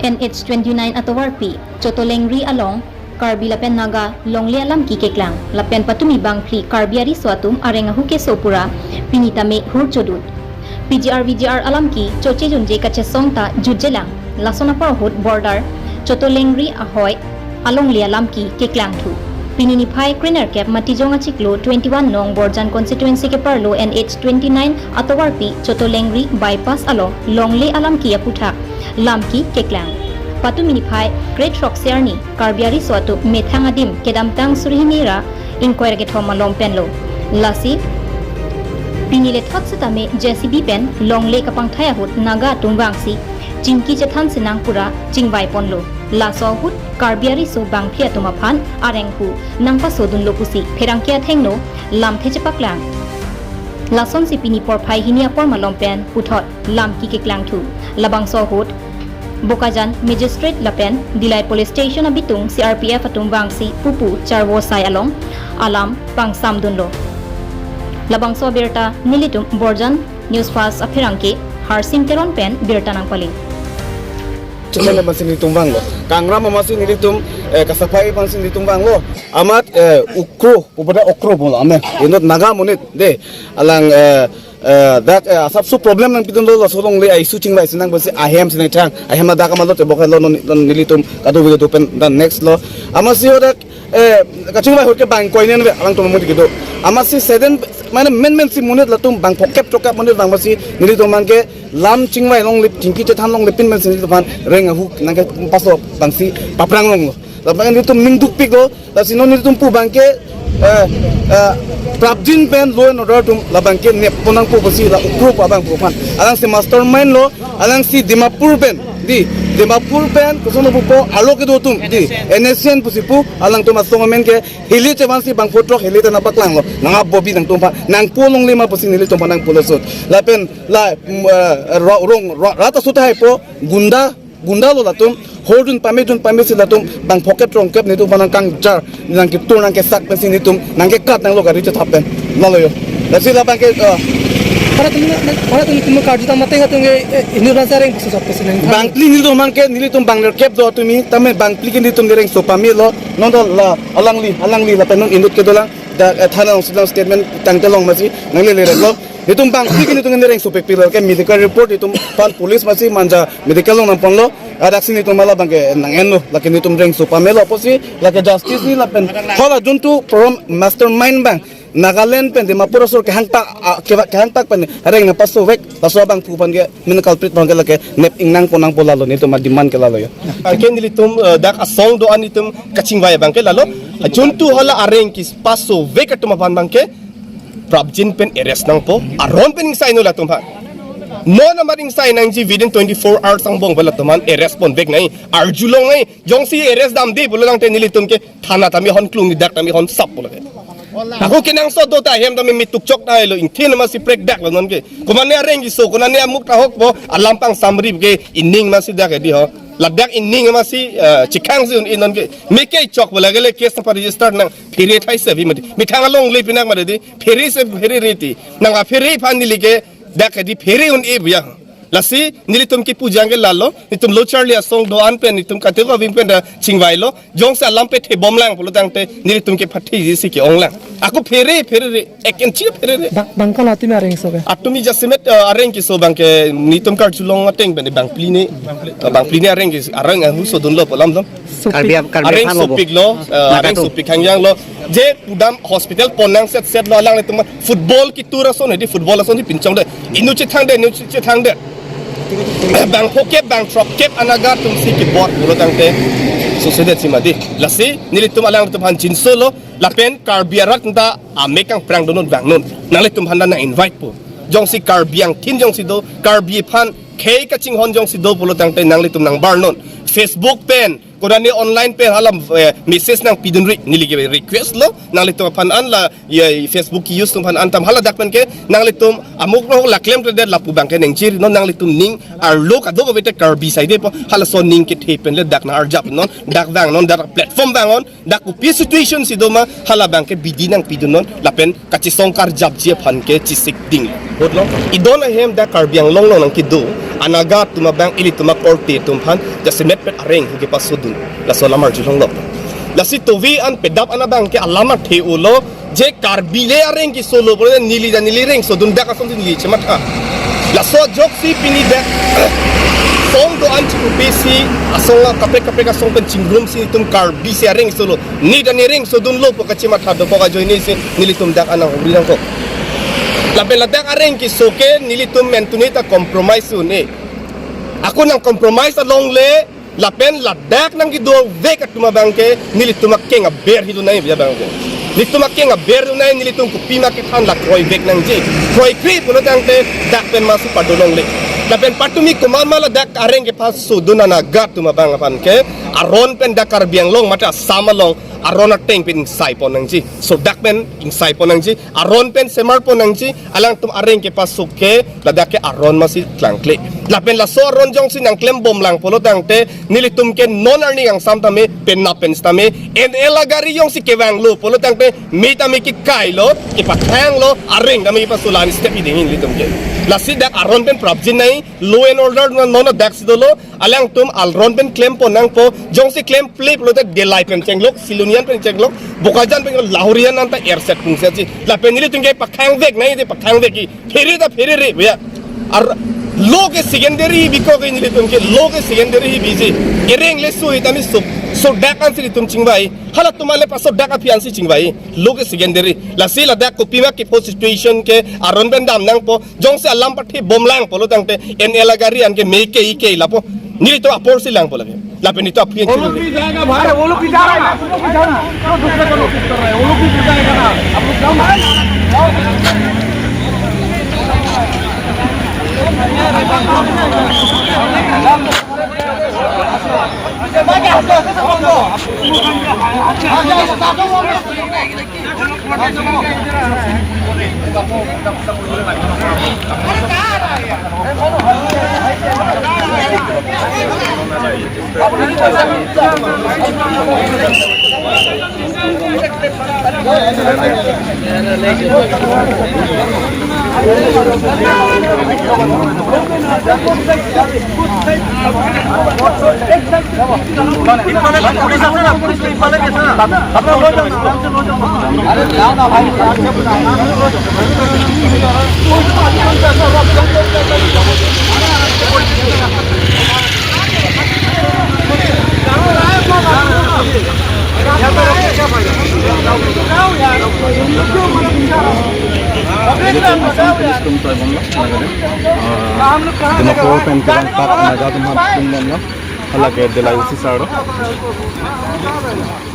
NH29 atawarpi Chotolengri along Karbi lapen Naga Longle alam ki keklang lapen patumi bangpli Karbiari suatum areng huke sopura pinitame hur chodut VGR alam ki choche junje kache songta jujelang lasona parhut border Chotolengri ahoy alongli alam ki keklang thu pinini phai kriner cap matijonga chiklo 21 nong borjan constituency ke parlo NH29 atawarpi Chotolengri bypass along Longle alam ki aputha lamki keklang patumini phai great rock serni Karbiari suatu methangadim kedamtang surhinira inquire ke thoma lompen lo lasi pinile thotsatame JCB pen Longle kapang thaya hut Naga tungwangsi chingki chethan sinang pura chingbai ponlo laso hut Karbiari so bangphia tumaphan areng hu nangpa sodun lopusi pherangkia thengno lamthe chepaklang lason si pini por phai hinia por malompen puthot lamki keklang thu labang so hut Bokajan Magistrate Lapen Dilay Police Station abitung CRPF atung bangsi pupu charwo sai along alam pang samdunlo labang so berta nilitum borjan news fast apirangke harsim teron pen berta nang pali Chumela masih ditumbang lo, kangram masih ditumbang, kasapai masih ditumbang lo, amat ukro, upada okro bola, amen, ini Naga monit deh, alang that asap su problem nang pitun lo solong le isu cingbai sinang basi ahem sinang chang ahem na daka malo te bokai lo non nilitum kadu video pen dan next lo amasi odak kacingbai hoke bang koinen be alang to mudi gitu amasi seden mana men si munit latum bang pokep tokap munit bang masi nilitum mangke lam cingbai long lip tingki cetan long lepin men sinilitum pan reng hu nangke paso bang si paprang long lo lapangan nilitum mingduk pik lo lasino nilitum pu bangke Prabjin pen lo en order tum labang ke nep ponang po basi la ukro pa bang po pan alang si mastermind lo alang si Dimapur pen kusono po alo ke do tum di NSN pusipu alang tum asong men ke hili chewan si bang fotrok hili ta napaklang lo nanga bobi nang tumpa nang pulong lima pusin hili tum panang pulasot la pen la rong rata sutai po gunda lo latum holdun pame si latum bang pocket rongkep nitu panang kang jar nang ke tur nang ke sak pensi nitum nang ke kat nang lo gari cetapen lalo yo lasi la bang ke para tum kardu ta mate ngatung inura sareng busu sap pesin bang pli nitu man ke nilitum bang kep do tumi tame bang pli ke nitum dereng so pami lo nondo la alangli la penon indut ke dolang da thana sidang statement tangtelong masi nang le lo nitum bang pli ke nitum dereng so pekpil ke medical report nitum pan police masi manja medical long nampon lo adaksi nitum mala bang ke nang enno laki nitum dereng so pamelo posi laki justice ni la pen hola juntu from mastermind bang Nagaland pen Dimapur sur ke hangpak pen areng na paso bang pupan ke min culprit bang ke lake nep ingnang ponang pola lo nitum madiman ke lalo yo ken nilitum dak asong do anitum kachingway bang ke lalo juntu hala areng kis paso vek atuma bang ke Prabjin pen arrest nang po aron pen sa ino latum ha no na maring sa nang ji within 24 hours ang bong balatuman arrest pon vek nai arjulong nai jong si arrest dam de bulang te nilitum ke thana tami hon klung ni dak tami hon sap pula aku kinang so do ta hem tami mitukchok na lo intin ma si prek dak lo non ke kumane areng gi so kunane amuk ta hok po alam pang samrib ke inning ma si dak di ho ladak inning ma si chikang si inon ke meke chok bola gele case pa register nang phiri thai se bi mi thang long le pinak ma di phiri se phiri riti nang a phiri phan ni ke dak di phiri un e bia lasi nilitum ki pujang ke lalo nitum lo charlie asong do an pen nitum kate ko ving pen da chingwai lo jong sa lam pe the bom lang pulo tang te nilitum ke phathi ji si ki ong lang aku fere eken chi fere bangkal ati me areng sobe atumi jasimet areng ki so bang ke nitum kar chulong ateng ben bang pline areng ki areng hu so dun lo polam dom areng so pig lo areng so pig hangyang lo je pudam hospital ponang set lo lang nitum football ki tura so ne di football so ni pinchong de inu chi thang de bang pokep bang truck kep anaga tum si ki bot pulo tang te so sedet si madi lasi nilitum alang tum han chin solo lapen karbiarat nda amekang prang donon bang non nalitum handa na invite po jong si karbiang tin jong si do karbi phan kei ka ching hon jong si do pulo tang te nang litum nang bar non Facebook pen Kurani online pe hala message nang pidunri niligi request lo nang litum pan la Facebook use tum pan tam hala dak ke nang litum amuk no la claim de la pu bangke nang jir no nang litum ning ar lo ka do bete karbi side po hala so ning ke thepen le dak na ar jap non dak bang non dak platform bangon dak ku pi situation si doma hala bangke bidi nang pidunon lapen kachi songkar jap je phan ke chisik ding bodlo idona hem dak karbiang long nang kidu anaga tuma bang ili tuma korte tumpan ja semet pet areng ke pasudun la so lamar julong lo la si tovi an pedap anabang ke alama the ulo je karbile areng ki solo bole nili reng so dun dak asom nili chemata la so jok si pini dak song do an chu besi asonga kape ka song pen chingrum si tum karbi si areng solo ni reng so dun lo po ka chemata do po ka join ni si nili tum dak anang ubrang ko laben ladak areng ki soke nili tum mentunita compromise une aku nang compromise along le lapen ladak nang gido vek at tumabangke nili tumakke nga ber hidu nai biya bangke nili tumakke nga ber nai nili tum kupi makit han la kroi vek nang je kroi kri puno tangte dak pen masu padolong le lapen patumi kumama la dak areng ke pas suduna na gat tumabang panke aron pen dak karbiang long mata sama long aron ateng pen sai ponang ji so dak pen insai ponang ji aron pen semar ponang ji alang tum areng ke pas suke ladak ke aron masi klangkle lapen la so aron jong sin ang klem bom lang polo tangte nilitum ke non arning ang samtame pen na pen stame en elagari yong si kewang lo polo tangte mitame ki kailo ipakhang lo areng dami pasulani step iding nilitum ke la si dak aron pen prabjin nai law and order non dak sidolo alang tum alron pen klem ponang po jong si klem play polo tak delay pen chenglok silunian pen chenglok bokajan pen lahurian nanta airset pung si la pen nilitum ke pakhang vek nai de pakhang vek ki fere re ya loge secondary biko ke nilitum ke loge secondary biji ereng le so itami sodak an nilitum chingbai hala tumale pa sodak apian si chingbai loge secondary la sila dak kopima ki po situation ke aron ben dam nang po jong se alam pathi bomlang polo tangte en elagari an ke meke ike la po nilito apor silang po lagi la penito apian वो लोग भी जाएगा भाई वो लोग भी जा रहा है वो दूसरे को नोटिस कर रहे हैं वो लोग भी जाएगा ना आप लोग जाओ Naga